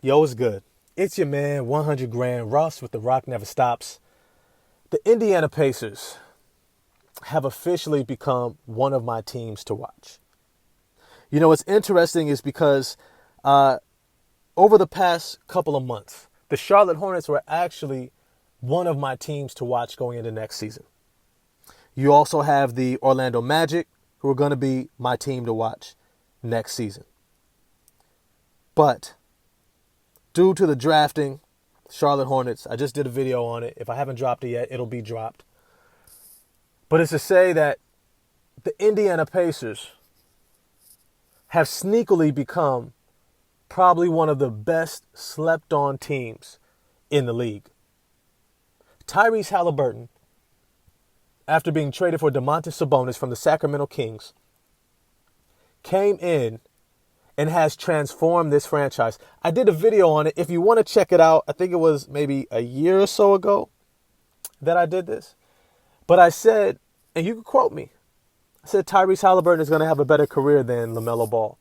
Yo, it's good. It's your man, 100 Grand Russ with The Rock Never Stops. The Indiana Pacers have officially become one of my teams to watch. You know, what's interesting is because over the past couple of months, the Charlotte Hornets were actually one of my teams to watch going into next season. You also have the Orlando Magic, who are going to be my team to watch next season. But due to the drafting, Charlotte Hornets, I just did a video on it. If I haven't dropped it yet, it'll be dropped. But it's to say that the Indiana Pacers have sneakily become probably one of the best slept-on teams in the league. Tyrese Halliburton, after being traded for Domantas Sabonis from the Sacramento Kings, came in and has transformed this franchise. I did a video on it. If you want to check it out, I think it was maybe a year or so ago that I did this. But I said, and you can quote me, I said Tyrese Halliburton is going to have a better career than LaMelo Ball.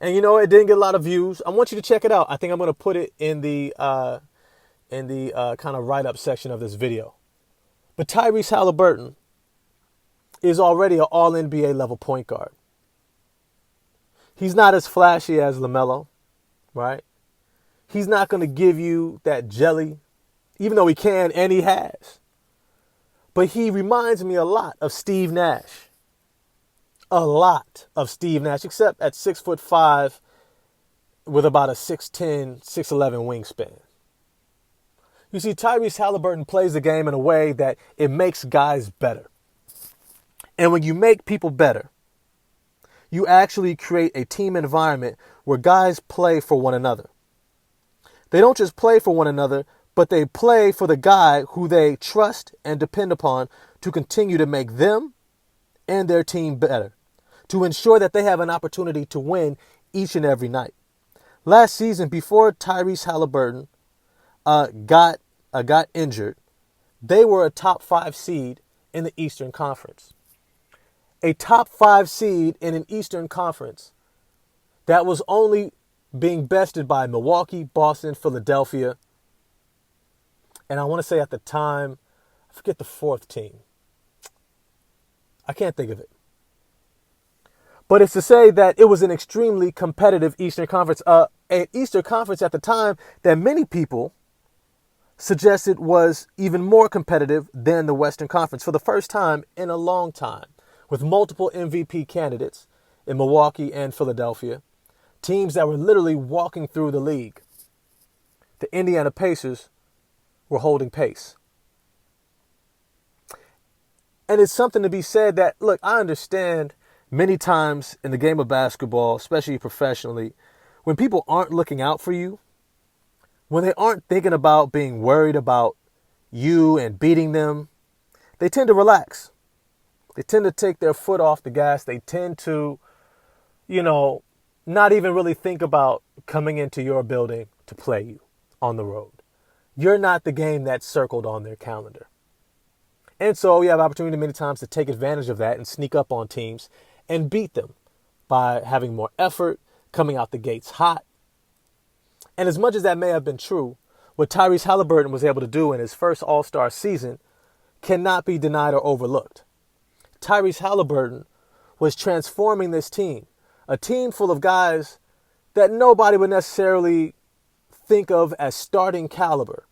And you know, it didn't get a lot of views. I want you to check it out. I think I'm going to put it in the kind of write-up section of this video. But Tyrese Halliburton is already an all-NBA level point guard. He's not as flashy as LaMelo, right? He's not going to give you that jelly, even though he can and he has. But he reminds me a lot of Steve Nash. A lot of Steve Nash, except at 6'5" with about a 6'10", 6'11" wingspan. You see, Tyrese Halliburton plays the game in a way that it makes guys better. And when you make people better, you actually create a team environment where guys play for one another. They don't just play for one another, but they play for the guy who they trust and depend upon to continue to make them and their team better, to ensure that they have an opportunity to win each and every night. Last season, before Tyrese Halliburton got injured, they were a top 5 seed in the Eastern Conference. A top 5 seed in an Eastern Conference that was only being bested by Milwaukee, Boston, Philadelphia, and I want to say at the time, I forget the 4th team. I can't think of it. But it's to say that it was an extremely competitive Eastern Conference. An Eastern Conference at the time that many people suggested was even more competitive than the Western Conference for the first time in a long time, with multiple MVP candidates in Milwaukee and Philadelphia, teams that were literally walking through the league. The Indiana Pacers were holding pace. And it's something to be said that, look, I understand many times in the game of basketball, especially professionally, when people aren't looking out for you, when they aren't thinking about being worried about you and beating them, they tend to relax. They tend to take their foot off the gas. They tend to, not even really think about coming into your building to play you on the road. You're not the game that's circled on their calendar. And so you have opportunity many times to take advantage of that and sneak up on teams and beat them by having more effort, coming out the gates hot. And as much as that may have been true, what Tyrese Halliburton was able to do in his first All-Star season cannot be denied or overlooked. Tyrese Halliburton was transforming this team, a team full of guys that nobody would necessarily think of as starting caliber,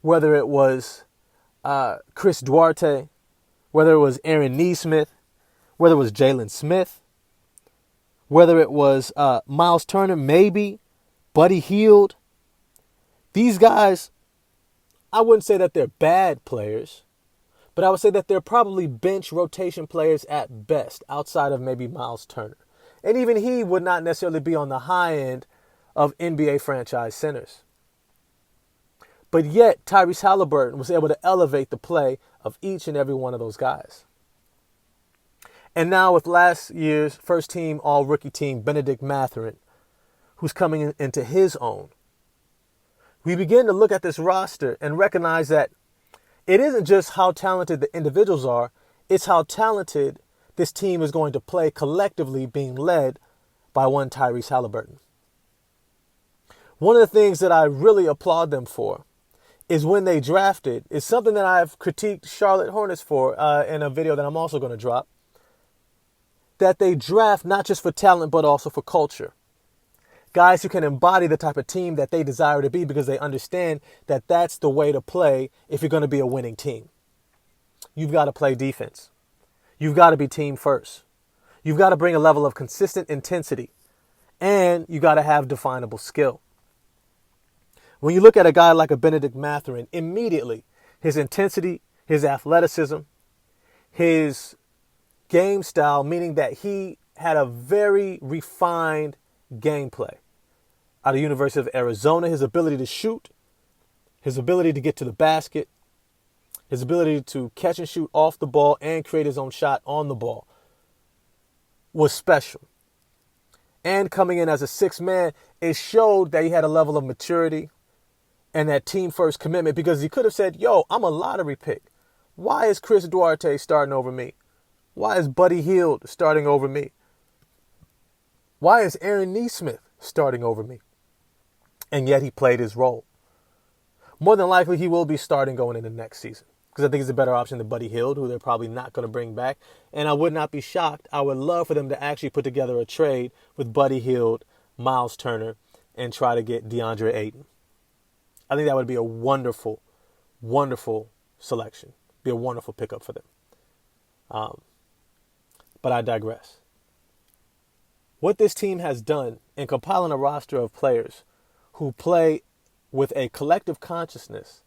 whether it was Chris Duarte, whether it was Aaron Nesmith, whether it was Jalen Smith, whether it was Myles Turner, maybe, Buddy Hield. These guys, I wouldn't say that they're bad players, but I would say that they're probably bench rotation players at best, outside of maybe Myles Turner. And even he would not necessarily be on the high end of NBA franchise centers. But yet, Tyrese Halliburton was able to elevate the play of each and every one of those guys. And now with last year's first team all-rookie team, Benedict Mathurin, who's coming into his own, we begin to look at this roster and recognize that it isn't just how talented the individuals are, it's how talented this team is going to play collectively, being led by one Tyrese Halliburton. One of the things that I really applaud them for is when they drafted, is something that I've critiqued Charlotte Hornets for in a video that I'm also going to drop, that they draft not just for talent, but also for culture. Guys who can embody the type of team that they desire to be because they understand that that's the way to play if you're going to be a winning team. You've got to play defense. You've got to be team first. You've got to bring a level of consistent intensity. And you got to have definable skill. When you look at a guy like a Benedict Mathurin, immediately his intensity, his athleticism, his game style, meaning that he had a very refined gameplay. Out of University of Arizona, his ability to shoot, his ability to get to the basket, his ability to catch and shoot off the ball and create his own shot on the ball was special. And coming in as a sixth man, it showed that he had a level of maturity and that team first commitment, because he could have said, yo, I'm a lottery pick. Why is Chris Duarte starting over me? Why is Buddy Hield starting over me? Why is Aaron Nesmith starting over me? And yet he played his role. More than likely, he will be starting going into next season, because I think he's a better option than Buddy Hield, who they're probably not going to bring back. And I would not be shocked. I would love for them to actually put together a trade with Buddy Hield, Myles Turner, and try to get DeAndre Ayton. I think that would be a wonderful, wonderful selection. Be a wonderful pickup for them. But I digress. What this team has done in compiling a roster of players who play with a collective consciousness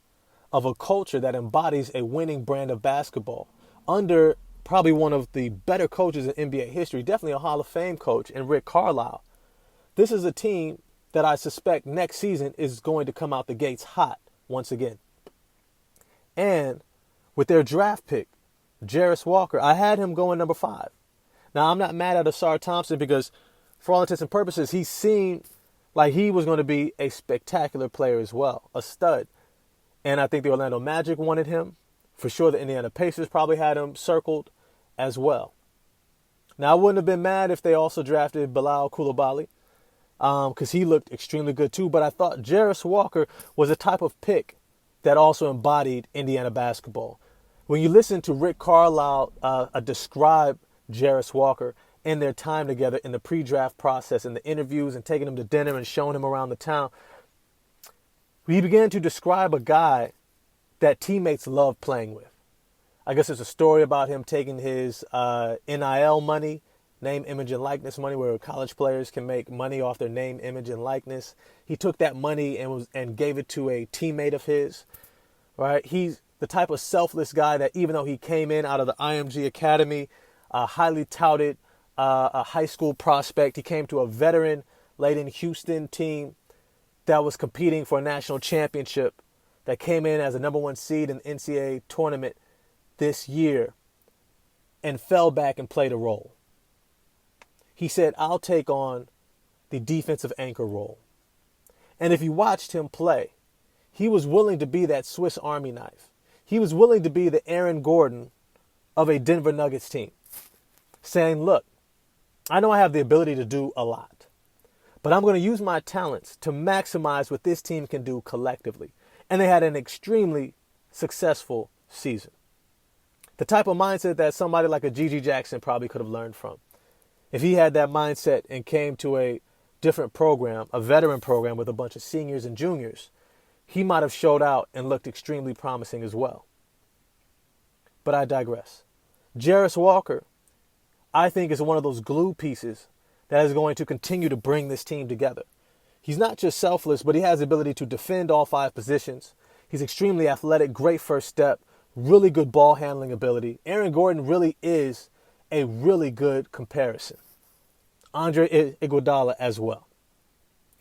of a culture that embodies a winning brand of basketball under probably one of the better coaches in NBA history, definitely a Hall of Fame coach in Rick Carlisle. This is a team that I suspect next season is going to come out the gates hot once again. And with their draft pick, Jarace Walker, I had him going number 5. Now, I'm not mad at Asar Thompson because, for all intents and purposes, he seemed like he was going to be a spectacular player as well, a stud. And I think the Orlando Magic wanted him. For sure, the Indiana Pacers probably had him circled as well. Now, I wouldn't have been mad if they also drafted Bilal Coulibaly, because he looked extremely good too. But I thought Jarace Walker was a type of pick that also embodied Indiana basketball. When you listen to Rick Carlisle describe Jarace Walker and their time together in the pre-draft process, in the interviews and taking him to dinner and showing him around the town, he began to describe a guy that teammates love playing with. I guess there's a story about him taking his NIL money, name, image, and likeness money, where college players can make money off their name, image, and likeness. He took that money and gave it to a teammate of his. Right? He's the type of selfless guy that, even though he came in out of the IMG Academy, highly touted, a high school prospect, he came to a veteran-laden Houston team that was competing for a national championship, that came in as a number 1 seed in the NCAA tournament this year and fell back and played a role. He said, I'll take on the defensive anchor role. And if you watched him play, he was willing to be that Swiss Army knife. He was willing to be the Aaron Gordon of a Denver Nuggets team, saying, look, I know I have the ability to do a lot, but I'm going to use my talents to maximize what this team can do collectively. And they had an extremely successful season. The type of mindset that somebody like a Gigi Jackson probably could have learned from. If he had that mindset and came to a different program, a veteran program with a bunch of seniors and juniors, he might have showed out and looked extremely promising as well. But I digress. Jarace Walker, I think, is one of those glue pieces that is going to continue to bring this team together. He's not just selfless, but he has the ability to defend all 5 positions. He's extremely athletic, great first step, really good ball handling ability. Aaron Gordon really is a really good comparison. Andre Iguodala as well.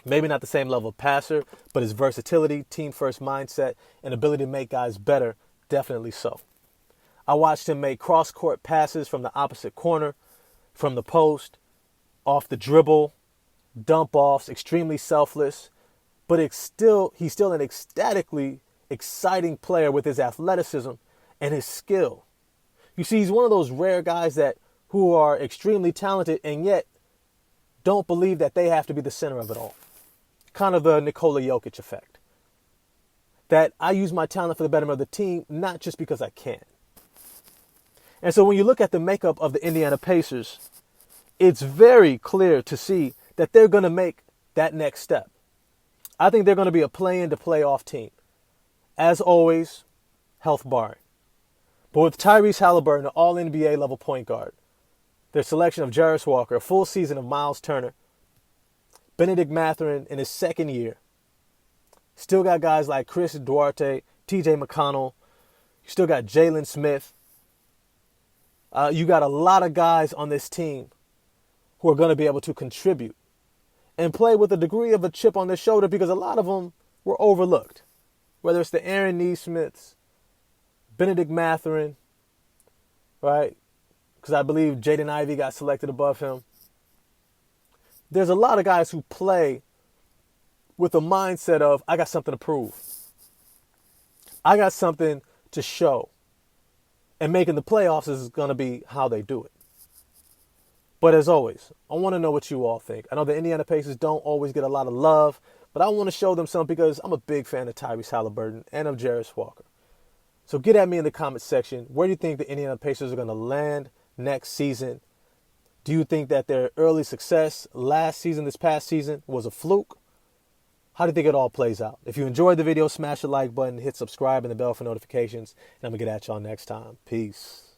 Maybe not the same level of passer, but his versatility, team-first mindset, and ability to make guys better, definitely so. I watched him make cross-court passes from the opposite corner, from the post, off the dribble, dump-offs, extremely selfless, but he's still an ecstatically exciting player with his athleticism and his skill. You see, he's one of those rare guys who are extremely talented and yet don't believe that they have to be the center of it all. kind of the Nikola Jokic effect. That I use my talent for the betterment of the team, not just because I can. And so when you look at the makeup of the Indiana Pacers, it's very clear to see that they're going to make that next step. I think they're going to be a play-in to playoff team. As always, health barring. But with Tyrese Halliburton, an all-NBA level point guard, their selection of Jarace Walker, a full season of Myles Turner, Benedict Mathurin in his second year, still got guys like Chris Duarte, TJ McConnell, you still got Jalen Smith. You got a lot of guys on this team who are going to be able to contribute and play with a degree of a chip on their shoulder because a lot of them were overlooked. Whether it's the Aaron Nesmiths, Benedict Mathurin, right? Because I believe Jaden Ivey got selected above him. There's a lot of guys who play with a mindset of, I got something to prove. I got something to show. And making the playoffs is going to be how they do it. But as always, I want to know what you all think. I know the Indiana Pacers don't always get a lot of love, but I want to show them something because I'm a big fan of Tyrese Halliburton and of Jarace Walker. So get at me in the comment section. Where do you think the Indiana Pacers are going to land next season? Do you think that their early success this past season, was a fluke? How do you think it all plays out? If you enjoyed the video, smash the like button, hit subscribe and the bell for notifications, and I'm going to get at y'all next time. Peace.